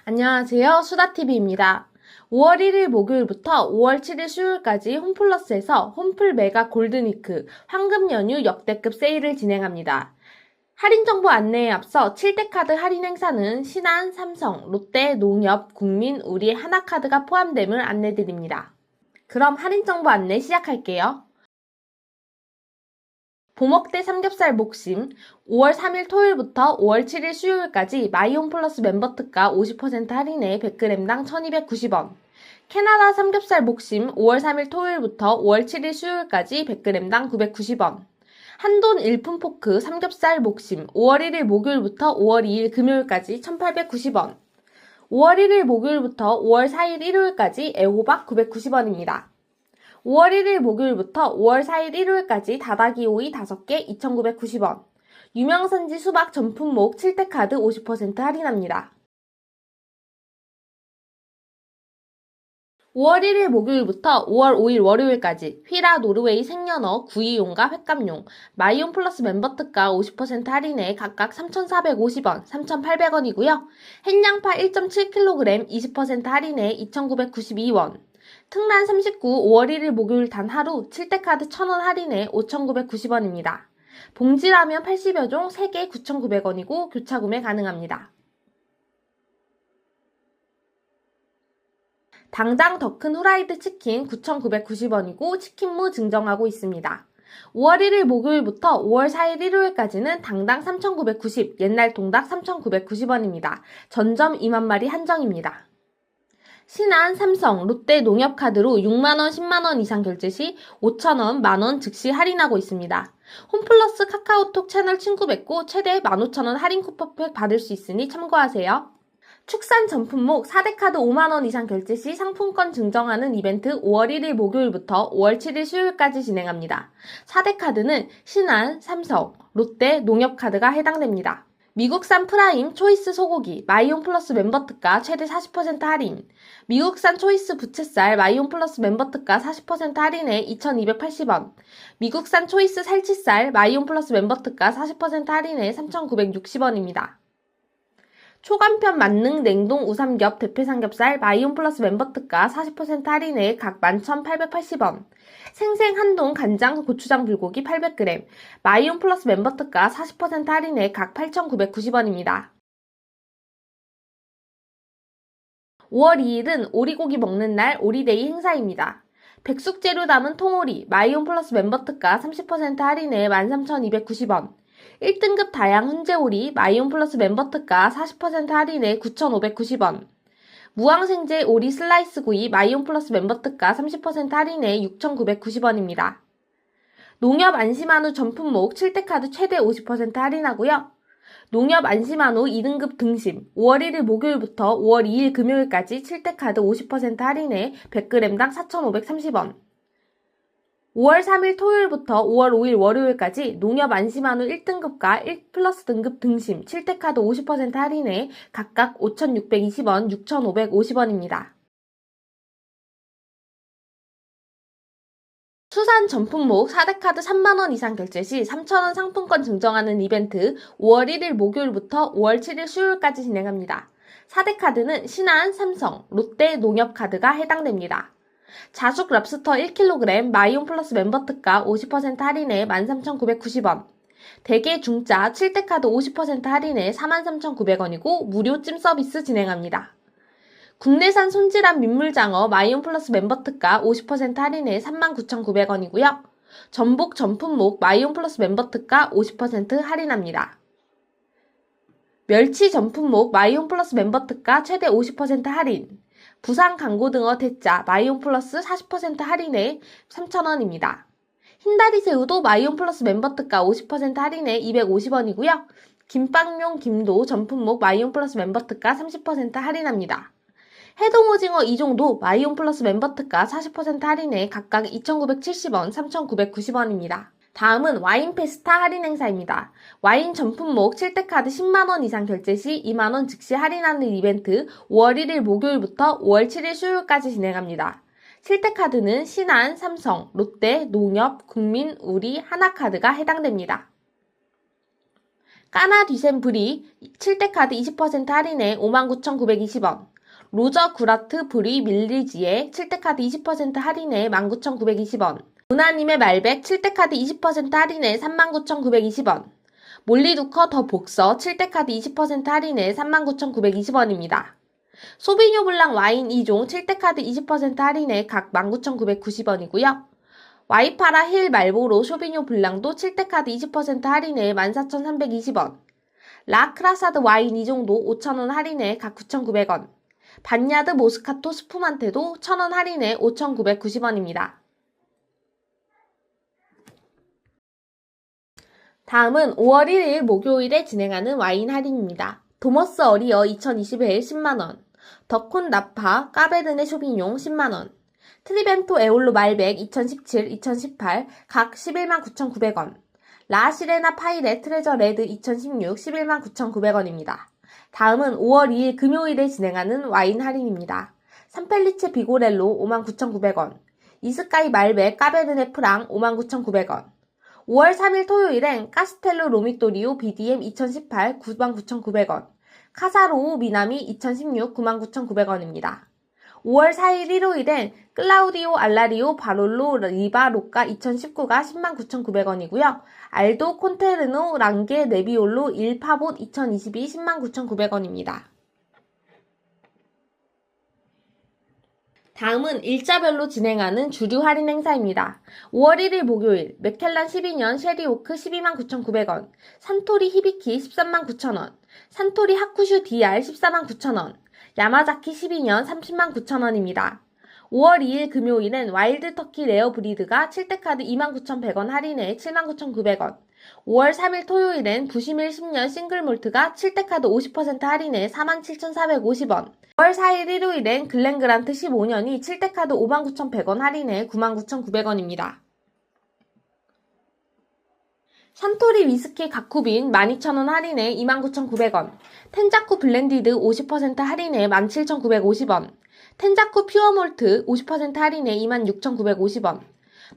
안녕하세요. 수다TV입니다. 5월 1일 목요일부터 5월 7일 수요일까지 홈플러스에서 홈플 메가 골든위크 황금 연휴 역대급 세일을 진행합니다. 할인 정보 안내에 앞서 7대 카드 할인 행사는 신한, 삼성, 롯데, 농협, 국민, 우리, 하나카드가 포함됨을 안내드립니다. 그럼 할인 정보 안내 시작할게요. 보먹대 삼겹살 목심 5월 3일 토요일부터 5월 7일 수요일까지 마이홈플러스 멤버 특가 50% 할인에 100g당 1290원. 캐나다 삼겹살 목심 5월 3일 토요일부터 5월 7일 수요일까지 100g당 990원. 한돈 일품 포크 삼겹살 목심 5월 1일 목요일부터 5월 2일 금요일까지 1890원. 5월 1일 목요일부터 5월 4일 일요일까지 애호박 990원입니다. 5월 1일 목요일부터 5월 4일 일요일까지 다다기 오이 5개 2,990원. 유명산지 수박 전품목 7대 카드 50% 할인합니다. 5월 1일 목요일부터 5월 5일 월요일까지 휘라 노르웨이 생연어 구이용과 횟감용 마이온 플러스 멤버 특가 50% 할인에 각각 3,450원, 3,800원이고요. 햇양파 1.7kg 20% 할인에 2,992원. 특란 39 5월 1일 목요일 단 하루 7대 카드 1,000원 할인에 5,990원입니다. 봉지라면 80여 종 3개 9,900원이고 교차 구매 가능합니다. 당장 더 큰 후라이드 치킨 9,990원이고 치킨무 증정하고 있습니다. 5월 1일 목요일부터 5월 4일 일요일까지는 당당 3,990, 옛날 통닭 3,990원입니다. 전점 2만 마리 한정입니다. 신한, 삼성, 롯데 농협카드로 6만원, 10만원 이상 결제 시 5,000원, 만원 즉시 할인하고 있습니다. 홈플러스 카카오톡 채널 친구 맺고 최대 15,000원 할인 쿠폰팩 받을 수 있으니 참고하세요. 축산 전품목 4대 카드 5만원 이상 결제 시 상품권 증정하는 이벤트 5월 1일 목요일부터 5월 7일 수요일까지 진행합니다. 4대 카드는 신한, 삼성, 롯데, 농협카드가 해당됩니다. 미국산 프라임 초이스 소고기 마이온 플러스 멤버 특가 최대 40% 할인. 미국산 초이스 부채살 마이온 플러스 멤버 특가 40% 할인에 2,280원. 미국산 초이스 살치살 마이온 플러스 멤버 특가 40% 할인에 3,960원입니다. 초간편 만능 냉동 우삼겹 대패삼겹살 마이온 플러스 멤버 특가 40% 할인에 각 11,880원. 생생 한동 간장 고추장 불고기 800g 마이온 플러스 멤버 특가 40% 할인에 각 8,990원입니다. 5월 2일은 오리고기 먹는 날 오리데이 행사입니다. 백숙재료 담은 통오리 마이온 플러스 멤버 특가 30% 할인에 13,290원. 1등급 다양 훈제오리 마이온 플러스 멤버 특가 40% 할인에 9,590원. 무항생제 오리 슬라이스 구이 마이온 플러스 멤버 특가 30% 할인에 6,990원입니다. 농협 안심한우 전품목 7대 카드 최대 50% 할인하고요. 농협 안심한우 2등급 등심 5월 1일 목요일부터 5월 2일 금요일까지 7대 카드 50% 할인에 100g당 4,530원. 5월 3일 토요일부터 5월 5일 월요일까지 농협 안심한우 1등급과 1플러스 등급 등심 7대 카드 50% 할인에 각각 5,620원, 6,550원입니다. 수산 전품목 4대 카드 3만원 이상 결제 시 3,000원 상품권 증정하는 이벤트 5월 1일 목요일부터 5월 7일 수요일까지 진행합니다. 4대 카드는 신한, 삼성, 롯데, 농협카드가 해당됩니다. 자숙 랍스터 1kg 마이온 플러스 멤버 특가 50% 할인에 13,990원. 대게 중짜 7대 카드 50% 할인에 43,900원이고 무료 찜 서비스 진행합니다. 국내산 손질한 민물장어 마이온 플러스 멤버 특가 50% 할인에 39,900원이고요. 전복 전품목 마이온 플러스 멤버 특가 50% 할인합니다. 멸치 전품목 마이온 플러스 멤버 특가 최대 50% 할인. 부산 강고등어 대짜 마이온 플러스 40% 할인에 3,000원입니다. 흰다리 새우도 마이온 플러스 멤버 특가 50% 할인에 250원이고요. 김빵용 김도 전품목 마이온 플러스 멤버 특가 30% 할인합니다. 해동오징어 2종도 마이온 플러스 멤버 특가 40% 할인에 각각 2,970원, 3,990원입니다. 다음은 와인 페스타 할인 행사입니다. 와인 전품목 7대 카드 10만원 이상 결제 시 2만원 즉시 할인하는 이벤트 5월 1일 목요일부터 5월 7일 수요일까지 진행합니다. 7대 카드는 신한, 삼성, 롯데, 농협, 국민, 우리, 하나카드가 해당됩니다. 까나 뒤센 브리 7대 카드 20% 할인에 59,920원. 로저 구라트 브리 밀리지에 7대 카드 20% 할인에 19,920원. 문화님의 말백 7대 카드 20% 할인에 39,920원. 몰리두커 더 복서 7대 카드 20% 할인에 39,920원입니다. 소비뇨 블랑 와인 2종 7대 카드 20% 할인에 각 19,990원이고요. 와이파라 힐 말보로 쇼비뇨 블랑도 7대 카드 20% 할인에 14,320원. 라크라사드 와인 2종도 5,000원 할인에 각 9,900원. 반야드 모스카토 스푸만테도 1,000원 할인에 5,990원입니다. 다음은 5월 1일 목요일에 진행하는 와인 할인입니다. 도머스 어리어 2021 10만원, 더콘 나파 까베르네 쇼비뇽 10만원, 트리벤토 에올로 말백 2017, 2018 각 119,900원, 라시레나 파이레 트레저 레드 2016 119,900원입니다. 다음은 5월 2일 금요일에 진행하는 와인 할인입니다. 산펠리체 비고렐로 59,900원, 이스카이 말백 까베르네 프랑 59,900원, 5월 3일 토요일엔 카스텔로 로미토리오 BDM 2018 99,900원, 카사로우 미나미 2016 99,900원입니다. 5월 4일 일요일엔 클라우디오 알라리오 바롤로 리바 로카 2019가 109,900원이고요. 알도 콘테르노 랑게 네비올로 1파봇 2022 109,900원입니다. 다음은 일자별로 진행하는 주류 할인 행사입니다. 5월 1일 목요일 맥켈란 12년 쉐리오크 129,900원, 산토리 히비키 139,000원, 산토리 하쿠슈 DR 149,000원, 야마자키 12년 309,000원입니다. 5월 2일 금요일엔 와일드 터키 레어 브리드가 7대 카드 29,100원 할인에 79,900원, 5월 3일 토요일엔 부시밀 10년 싱글 몰트가 7대 카드 50% 할인에 47,450원, 5월 4일 일요일엔 글렌그란트 15년이 7대 카드 59,100원 할인에 99,900원입니다. 산토리 위스키 가쿠빈 12,000원 할인에 29,900원, 텐자쿠 블렌디드 50% 할인에 17,950원, 텐자쿠 퓨어몰트 50% 할인에 26,950원,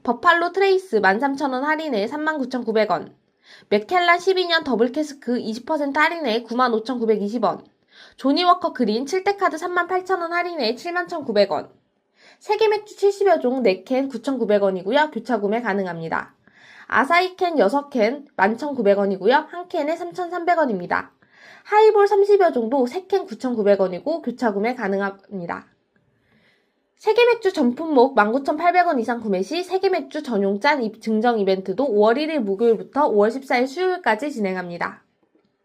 버팔로 트레이스 13,000원 할인에 39,900원, 맥켈란 12년 더블캐스크 20% 할인에 95,920원, 조니워커 그린 7대 카드 38,000원 할인에 71,900원, 세계맥주 70여 종 4캔 9,900원이고요. 교차 구매 가능합니다. 아사히캔 6캔 11,900원이고요. 한 캔에 3,300원입니다. 하이볼 30여 종도 3캔 9,900원이고 교차 구매 가능합니다. 세계맥주 전품목 19,800원 이상 구매 시 세계맥주 전용 짠 증정 이벤트도 5월 1일 목요일부터 5월 14일 수요일까지 진행합니다.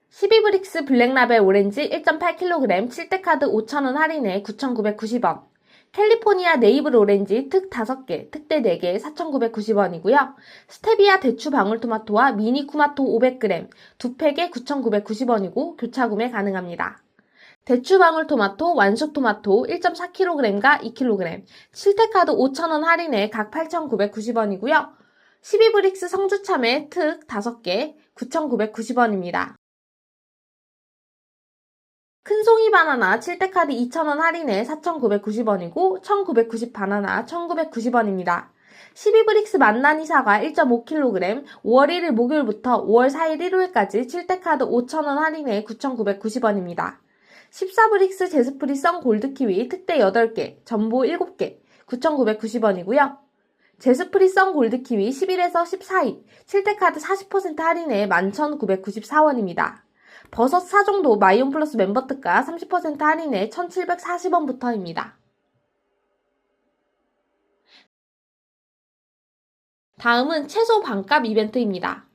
12브릭스 블랙라벨 오렌지 1.8kg 7대 카드 5,000원 할인에 9,990원, 캘리포니아 네이블 오렌지 특 5개, 특대 4개 4,990원이고요. 스테비아 대추 방울토마토와 미니 쿠마토 500g 2팩에 9,990원이고 교차 구매 가능합니다. 대추 방울토마토, 완숙토마토 1.4kg과 2kg, 7대 카드 5,000원 할인에 각 8,990원이고요. 12브릭스 성주참외 특 5개 9,990원입니다. 큰송이 바나나 7대 카드 2,000원 할인에 4,990원이고 1,990 바나나 1,990원입니다. 12브릭스 만나니 사과 1.5kg 5월 1일 목요일부터 5월 4일 일요일까지 7대 카드 5,000원 할인에 9,990원입니다. 14브릭스 제스프리 썬 골드키위 특대 8개, 전보 7개 9,990원이고요. 제스프리 썬 골드키위 11에서 14일 7대 카드 40% 할인에 11,994원입니다. 버섯 4종도 마이온 플러스 멤버 특가 30% 할인에 1,740원부터입니다. 다음은 채소 반값 이벤트입니다.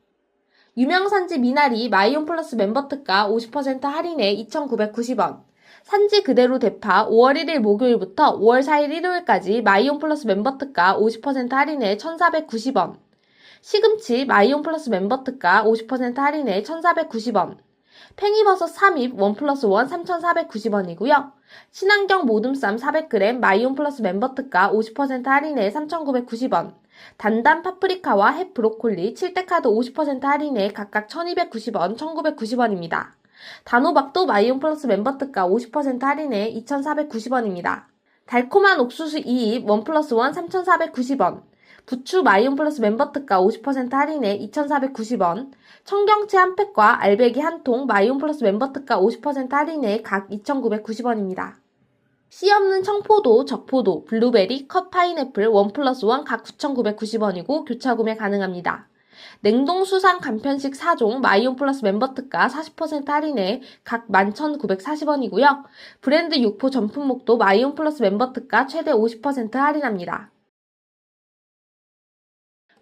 유명산지 미나리 마이온 플러스 멤버 특가 50% 할인에 2,990원, 산지 그대로 대파 5월 1일 목요일부터 5월 4일 일요일까지 마이온 플러스 멤버 특가 50% 할인에 1,490원, 시금치 마이온 플러스 멤버 특가 50% 할인에 1,490원, 팽이버섯 3입 1+1 3,490원이고요. 친환경 모듬쌈 400g 마이온 플러스 멤버 특가 50% 할인에 3,990원, 단단 파프리카와 햇 브로콜리 7대 카드 50% 할인에 각각 1,290원, 1,990원입니다. 단호박도 마이온 플러스 멤버 특가 50% 할인에 2,490원입니다. 달콤한 옥수수 2입 1+1 3,490원, 부추 마이온 플러스 멤버 특가 50% 할인에 2,490원, 청경채 한 팩과 알배기 한 통 마이온 플러스 멤버 특가 50% 할인에 각 2,990원입니다. 씨 없는 청포도, 적포도, 블루베리, 컵 파인애플 원 플러스 원 각 9,990원이고 교차 구매 가능합니다. 냉동 수산 간편식 4종 마이온 플러스 멤버 특가 40% 할인에 각 11,940원이고요. 브랜드 육포 전품목도 마이온 플러스 멤버 특가 최대 50% 할인합니다.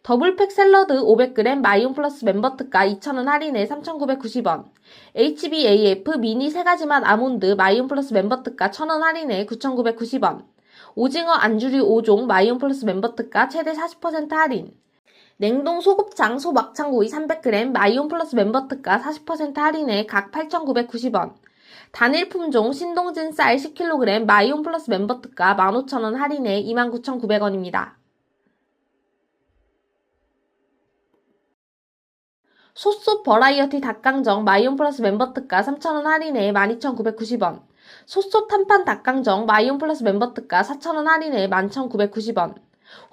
더블팩 샐러드 500g 마이온 플러스 멤버 특가 2,000원 할인에 3,990원. HBAF 미니 3가지 맛 아몬드 마이온 플러스 멤버 특가 1,000원 할인에 9,990원. 오징어 안주류 5종 마이온 플러스 멤버 특가 최대 40% 할인. 냉동 소곱창 소막창구이 300g 마이온 플러스 멤버 특가 40% 할인에 각 8,990원. 단일 품종 신동진 쌀 10kg 마이온 플러스 멤버 특가 15,000원 할인에 29,900원입니다. 소소 버라이어티 닭강정 마이온 플러스 멤버 특가 3,000원 할인에 12,990원. 소소 탄판 닭강정 마이온 플러스 멤버 특가 4,000원 할인에 11,990원.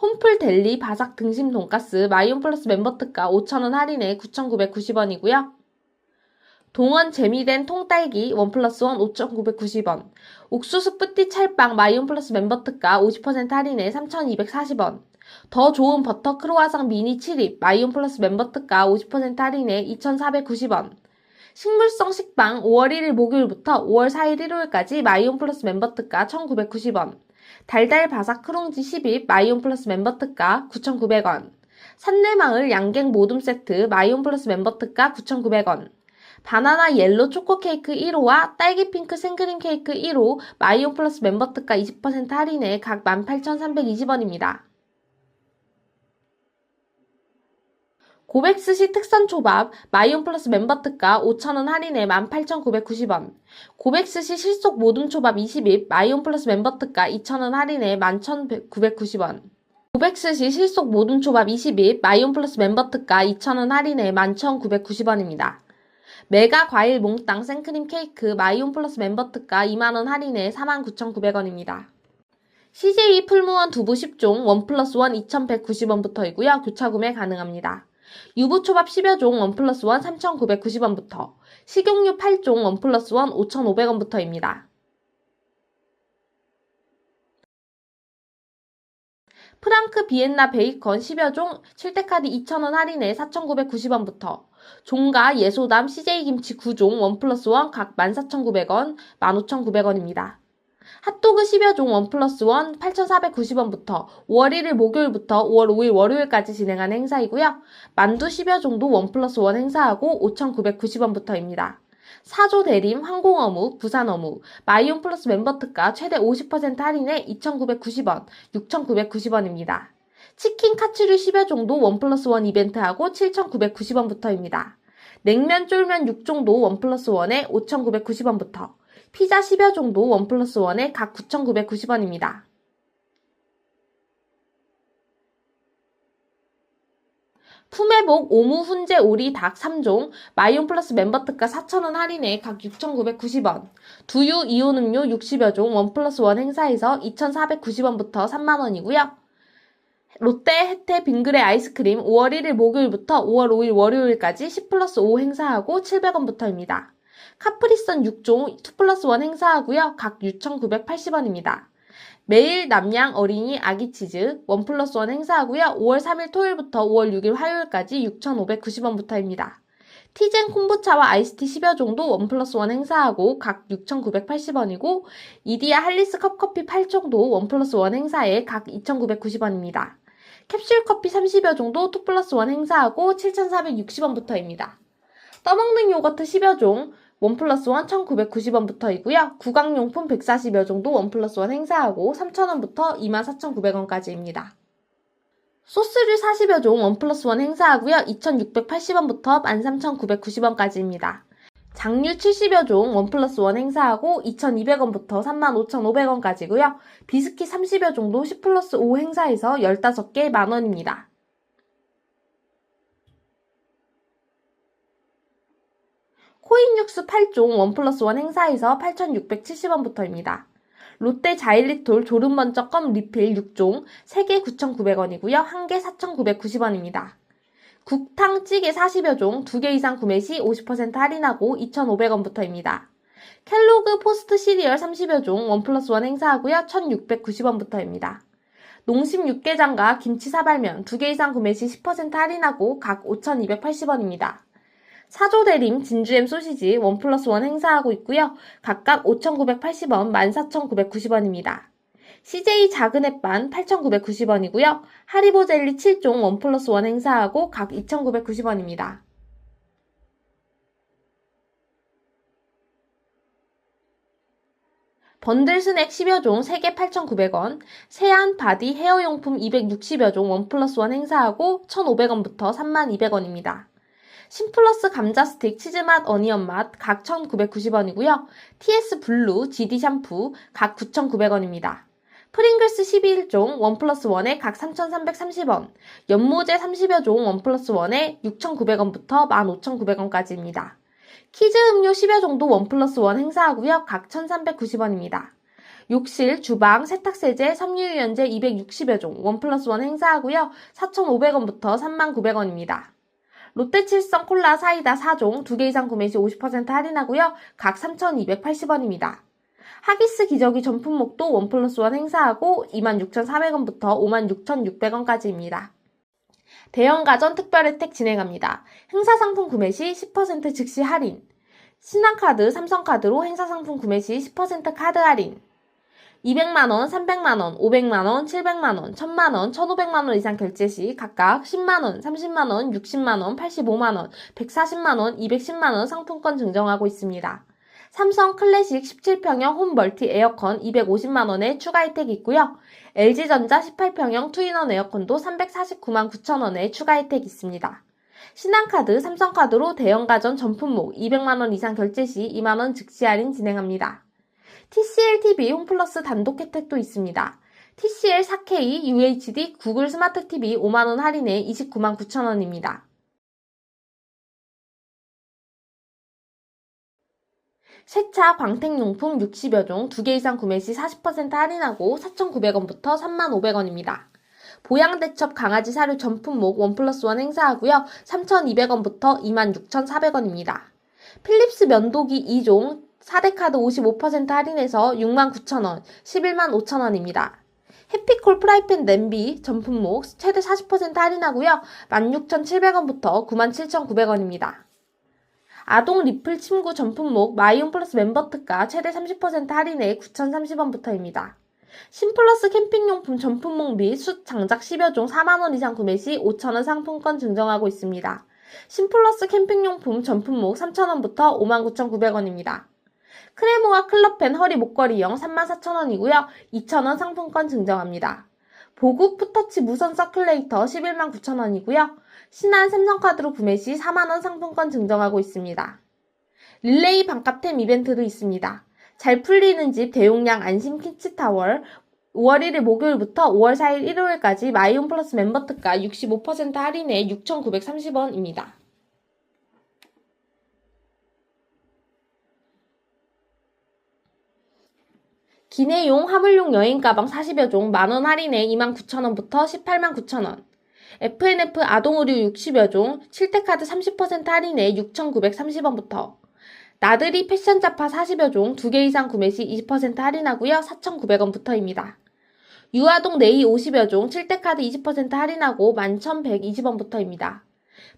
홈플 델리 바삭 등심 돈가스 마이온 플러스 멤버 특가 5,000원 할인에 9,990원이고요. 동원 재미된 통딸기 원 플러스 원 5,990원. 옥수수 뿌띠 찰빵 마이온 플러스 멤버 특가 50% 할인에 3,240원. 더 좋은 버터 크로와상 미니 7입 마이온 플러스 멤버 특가 50% 할인에 2,490원. 식물성 식빵 5월 1일 목요일부터 5월 4일 일요일까지 마이온 플러스 멤버 특가 1,990원. 달달 바삭 크롱지 10입 마이온 플러스 멤버 특가 9,900원. 산내마을 양갱 모둠 세트 마이온 플러스 멤버 특가 9,900원. 바나나 옐로 초코 케이크 1호와 딸기 핑크 생크림 케이크 1호 마이온 플러스 멤버 특가 20% 할인에 각 18,320원입니다. 고백스시 특선 초밥 마이온 플러스 멤버 특가 5,000원 할인에 18,990원. 고백스시 실속 모둠 초밥 20입 마이온 플러스 멤버 특가 2,000원 할인에 11,990원. 고백스시 실속 모둠 초밥 20입 마이온 플러스 멤버 특가 2,000원 할인에 11,990원입니다. 메가 과일 몽땅 생크림 케이크 마이온 플러스 멤버 특가 2만원 할인에 49,900원입니다. CJ 풀무원 두부 10종 원 플러스 원 2,190원부터이고요. 교차 구매 가능합니다. 유부초밥 10여 종 원 플러스 원 3,990원부터, 식용유 8종 원 플러스 원 5,500원부터입니다. 프랑크 비엔나 베이컨 10여 종 7대카드 2,000원 할인에 4,990원부터, 종가 예소담 CJ김치 9종 원 플러스 원 각 14,900원, 15,900원입니다. 핫도그 10여 종 원 플러스 원 8,490원부터 5월 1일 목요일부터 5월 5일 월요일까지 진행하는 행사이고요. 만두 10여 종도 원 플러스 원 행사하고 5,990원부터입니다. 사조 대림, 항공어묵, 부산어묵, 마이온 플러스 멤버 특가 최대 50% 할인에 2,990원, 6,990원입니다. 치킨 카츠류 10여 종도 원 플러스 원 이벤트하고 7,990원부터입니다. 냉면 쫄면 6종도 원 플러스 원에 5,990원부터, 피자 10여 종도 원 플러스 원에 각 9,990원입니다. 품에복 오무 훈제 오리 닭 3종 마이온 플러스 멤버 특가 4,000원 할인에 각 6,990원. 두유 이온 음료 60여 종 원 플러스 원 행사에서 2,490원부터 3만원이고요. 롯데 혜태 빙그레 아이스크림 5월 1일 목요일부터 5월 5일 월요일까지 10 플러스 5 행사하고 700원부터입니다. 카프리선 6종 2 플러스 1 행사하고요. 각 6,980원입니다. 매일 남양 어린이 아기 치즈 1 플러스 1 행사하고요. 5월 3일 토요일부터 5월 6일 화요일까지 6,590원부터입니다. 티젠 콤부차와 아이스티 10여 종도 1 플러스 1 행사하고 각 6,980원이고 이디야 할리스 컵커피 8종도 1 플러스 1 행사에 각 2,990원입니다. 캡슐 커피 30여 종도 2 플러스 1 행사하고 7,460원부터입니다. 떠먹는 요거트 10여 종 원 플러스 원 1,990원부터이고요. 구강용품 140여 종도 원 플러스 원 행사하고 3,000원부터 24,900원까지입니다. 소스류 40여 종 원 플러스 원 행사하고요. 2,680원부터 13,990원까지입니다. 장류 70여 종 원 플러스 원 행사하고 2,200원부터 35,500원까지고요. 비스킷 30여 종도 10 플러스 5 행사해서 15개 만원입니다. 코인 육수 8종 원 플러스 원 행사에서 8,670원부터입니다. 롯데 자일리톨 졸음번쩍껌 리필 6종 3개 9,900원이고요. 1개 4,990원입니다. 국탕 찌개 40여 종 2개 이상 구매 시 50% 할인하고 2,500원부터입니다. 켈로그 포스트 시리얼 30여 종 1+1 행사하고요. 1,690원부터입니다. 농심 육개장과 김치 사발면 2개 이상 구매 시 10% 할인하고 각 5,280원입니다. 사조대림 진주햄 소시지 1+1 행사하고 있고요. 각각 5,980원, 14,990원입니다. CJ 작은 햇반 8,990원이고요. 하리보 젤리 7종 1+1 행사하고 각 2,990원입니다. 번들 스낵 10여 종 3개 8,900원, 세안 바디 헤어용품 260여 종 1+1 행사하고 1,500원부터 32,200원입니다. 신플러스 감자 스틱 치즈맛 어니언맛 각 1,990원이고요. TS 블루 GD 샴푸 각 9,900원입니다. 프링글스 11종 1+1에 각 3,330원, 연모제 30여 종 1+1에 6,900원부터 15,900원까지입니다. 키즈 음료 10여 종도 1+1 행사하고요. 각 1,390원입니다. 욕실, 주방, 세탁세제, 섬유유연제 260여 종 1+1 행사하고요. 4,500원부터 39,000원입니다. 롯데칠성 콜라 사이다 4종 2개 이상 구매 시 50% 할인하고요. 각 3,280원입니다. 하기스 기저귀 전품목도 1+1 행사하고 26,400원부터 56,600원까지입니다. 대형가전 특별혜택 진행합니다. 행사상품 구매 시 10% 즉시 할인, 신한카드, 삼성카드로 행사상품 구매 시 10% 카드 할인, 200만원, 300만원, 500만원, 700만원, 1000만원, 1500만원 이상 결제 시 각각 10만원, 30만원, 60만원, 85만원, 140만원, 210만원 상품권 증정하고 있습니다. 삼성 클래식 17평형 홈 멀티 에어컨 250만원에 추가 혜택이 있고요. LG전자 18평형 투인원 에어컨도 349만 9천원에 추가 혜택이 있습니다. 신한카드, 삼성카드로 대형가전 전품목 200만원 이상 결제 시 2만원 즉시 할인 진행합니다. TCL TV 홈플러스 단독 혜택도 있습니다. TCL 4K UHD 구글 스마트 TV 5만원 할인에 29만 9천원입니다. 세차 광택용품 60여 종 2개 이상 구매 시 40% 할인하고 4,900원부터 35,000원입니다. 보양대첩 강아지 사료 전품목 1+1 행사하고요. 3,200원부터 26,400원입니다. 필립스 면도기 2종 4대카드 55% 할인해서 69,000원, 115,000원입니다. 해피콜 프라이팬 냄비 전품목 최대 40% 할인하고요. 16,700원부터 97,900원입니다. 아동 리플 침구 전품목 마이온 플러스 멤버 특가 최대 30% 할인해 9,030원부터입니다. 신플러스 캠핑용품 전품목 및 숯 장작 10여 종 4만원 이상 구매 시 5,000원 상품권 증정하고 있습니다. 신플러스 캠핑용품 전품목 3,000원부터 59,900원입니다. 크레모아 클럽펜 허리 목걸이형 34,000원이고요. 2,000원 상품권 증정합니다. 보국 푸터치 무선 서큘레이터 11만 9천원이고요. 신한 삼성카드로 구매 시 4만원 상품권 증정하고 있습니다. 릴레이 반값템 이벤트도 있습니다. 잘 풀리는 집 대용량 안심 키치타월 5월 1일 목요일부터 5월 4일 일요일까지 마이온 플러스 멤버 특가 65% 할인에 6,930원입니다. 기내용 화물용 여행가방 40여 종 만원 할인에 29,000원부터 189,000원. FNF 아동의류 60여 종 7대카드 30% 할인에 6,930원부터. 나들이 패션 잡화 40여 종 2개 이상 구매 시 20% 할인하고요. 4,900원부터입니다. 유아동 네이 50여 종 7대카드 20% 할인하고 11,120원부터입니다.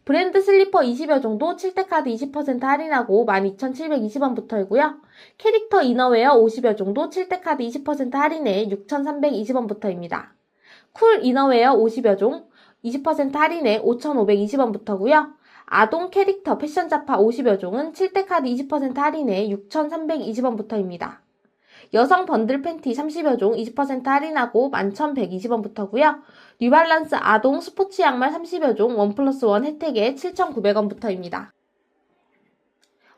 브랜드 슬리퍼 20여 종도 7대카드 20% 할인하고 12,720원부터이고요. 캐릭터 이너웨어 50여 종도 7대카드 20% 할인해 6,320원부터입니다. 쿨 이너웨어 50여 종 20% 할인해 5,520원부터고요. 아동 캐릭터 패션 잡화 50여 종은 7대카드 20% 할인해 6,320원부터입니다. 여성 번들 팬티 30여 종 20% 할인하고 11,120원부터고요. 뉴발란스 아동 스포츠 양말 30여 종 1+1 혜택에 7,900원부터입니다.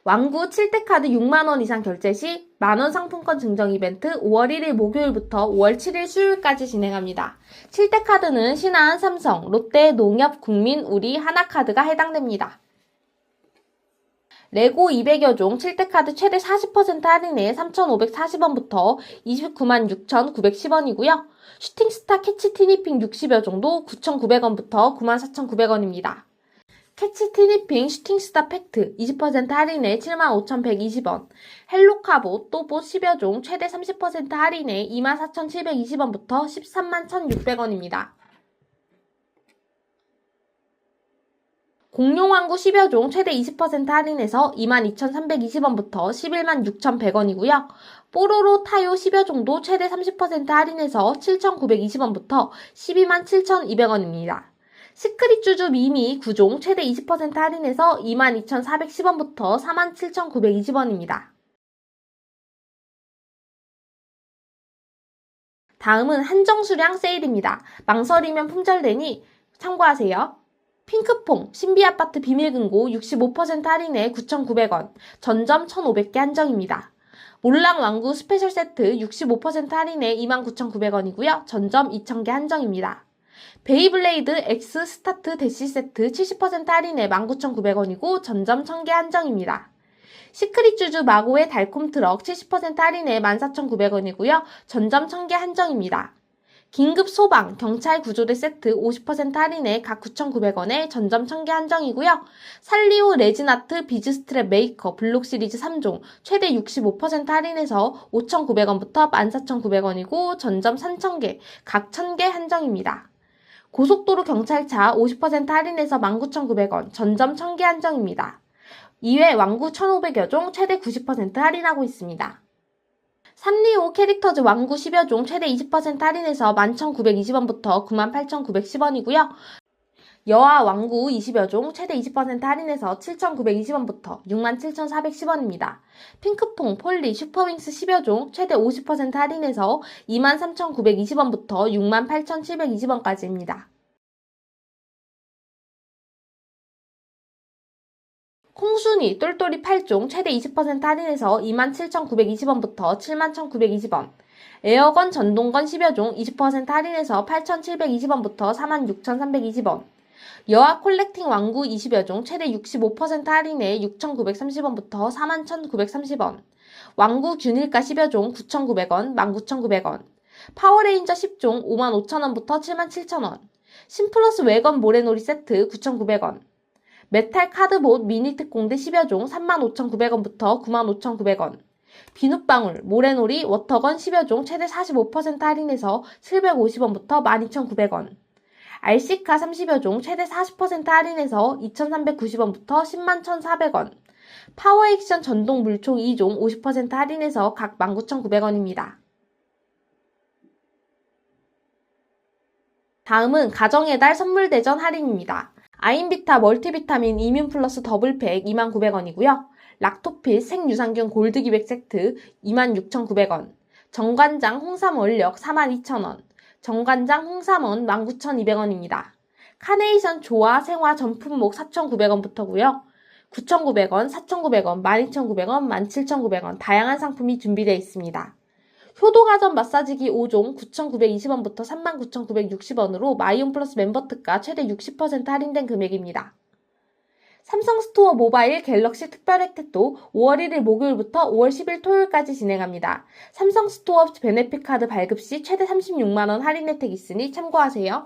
왕구 7대카드 6만원 이상 결제 시 만원 상품권 증정 이벤트 5월 1일 목요일부터 5월 7일 수요일까지 진행합니다. 7대카드는 신한, 삼성, 롯데, 농협, 국민, 우리, 하나카드가 해당됩니다. 레고 200여 종 7대 카드 최대 40% 할인에 3,540원부터 29만 6,910원이고요. 슈팅스타 캐치 티니핑 60여 종도 9,900원부터 94,900원입니다. 캐치 티니핑 슈팅스타 팩트 20% 할인에 75,120원, 헬로카보 또봇 10여 종 최대 30% 할인에 24,720원부터 131,600원입니다. 공룡왕구 10여 종 최대 20% 할인해서 22,320원부터 116,100원이고요. 뽀로로 타요 10여 종도 최대 30% 할인해서 7,920원부터 127,200원입니다. 시크릿 쭈쭈 미미 9종 최대 20% 할인해서 22,410원부터 47,920원입니다. 다음은 한정 수량 세일입니다. 망설이면 품절되니 참고하세요. 핑크퐁 신비아파트 비밀금고 65% 할인에 9,900원, 전점 1,500개 한정입니다. 몰랑 왕구 스페셜 세트 65% 할인에 29,900원이고요. 전점 2,000개 한정입니다. 베이블레이드 X 스타트 대시 세트 70% 할인에 19,900원이고 전점 1,000개 한정입니다. 시크릿 쭈쭈 마고의 달콤 트럭 70% 할인에 14,900원이고요. 전점 1,000개 한정입니다. 긴급 소방 경찰 구조대 세트 50% 할인에 각 9,900원에 전점 1,000개 한정이고요. 살리오 레진아트 비즈스트랩 메이커 블록 시리즈 3종 최대 65% 할인해서 5,900원부터 14,900원이고 전점 3,000개, 각 1,000개 한정입니다. 고속도로 경찰차 50% 할인해서 19,900원, 전점 1,000개 한정입니다. 이외 왕구 1,500여 종 최대 90% 할인하고 있습니다. 산리오 캐릭터즈 왕구 10여 종 최대 20% 할인해서 11,920원부터 98,910원이고요. 여아 왕구 20여 종 최대 20% 할인해서 7,920원부터 67,410원입니다. 핑크퐁 폴리 슈퍼윙스 10여 종 최대 50% 할인해서 23,920원부터 68,720원까지입니다. 콩순이 똘똘이 8종 최대 20% 할인해서 27,920원부터 71,920원, 에어건 전동건 10여 종 20% 할인해서 8,720원부터 46,320원, 여아 콜렉팅 왕구 20여 종 최대 65% 할인에 6,930원부터 41,930원, 왕구 균일가 10여 종 9,900원, 19,900원, 파워레인저 10종 55,000원부터 77,000원, 신플러스 외건 모래놀이 세트 9,900원, 메탈 카드봇 미니 특공대 10여 종 35,900원부터 95,900원, 비눗방울, 모래놀이, 워터건 10여 종 최대 45% 할인해서 750원부터 12,900원, RC카 30여 종 최대 40% 할인해서 2,390원부터 101,400원, 파워액션 전동 물총 2종 50% 할인해서 각 19,900원입니다. 다음은 가정의 달 선물대전 할인입니다. 아인비타 멀티비타민 이뮨 플러스 더블팩 29,000원이고요. 락토필 생유산균 골드 기백 세트 26,900원, 정관장 홍삼 원력 42,000원, 정관장 홍삼원 19,200원입니다. 카네이션 조화 생화 전품목 4,900원부터고요. 9,900원, 4,900원, 12,900원, 17,900원 다양한 상품이 준비되어 있습니다. 효도가전 마사지기 5종 9,920원부터 39,960원으로 마이온 플러스 멤버 특가 최대 60% 할인된 금액입니다. 삼성 스토어 모바일 갤럭시 특별 혜택도 5월 1일 목요일부터 5월 10일 토요일까지 진행합니다. 삼성 스토어 베네핏 카드 발급 시 최대 36만원 할인 혜택 있으니 참고하세요.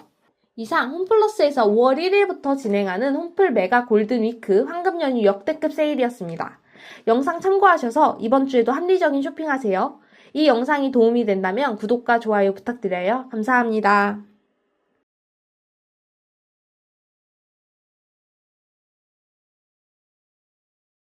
이상 홈플러스에서 5월 1일부터 진행하는 홈플 메가 골든위크 황금 연휴 역대급 세일이었습니다. 영상 참고하셔서 이번 주에도 합리적인 쇼핑하세요. 이 영상이 도움이 된다면 구독과 좋아요 부탁드려요. 감사합니다.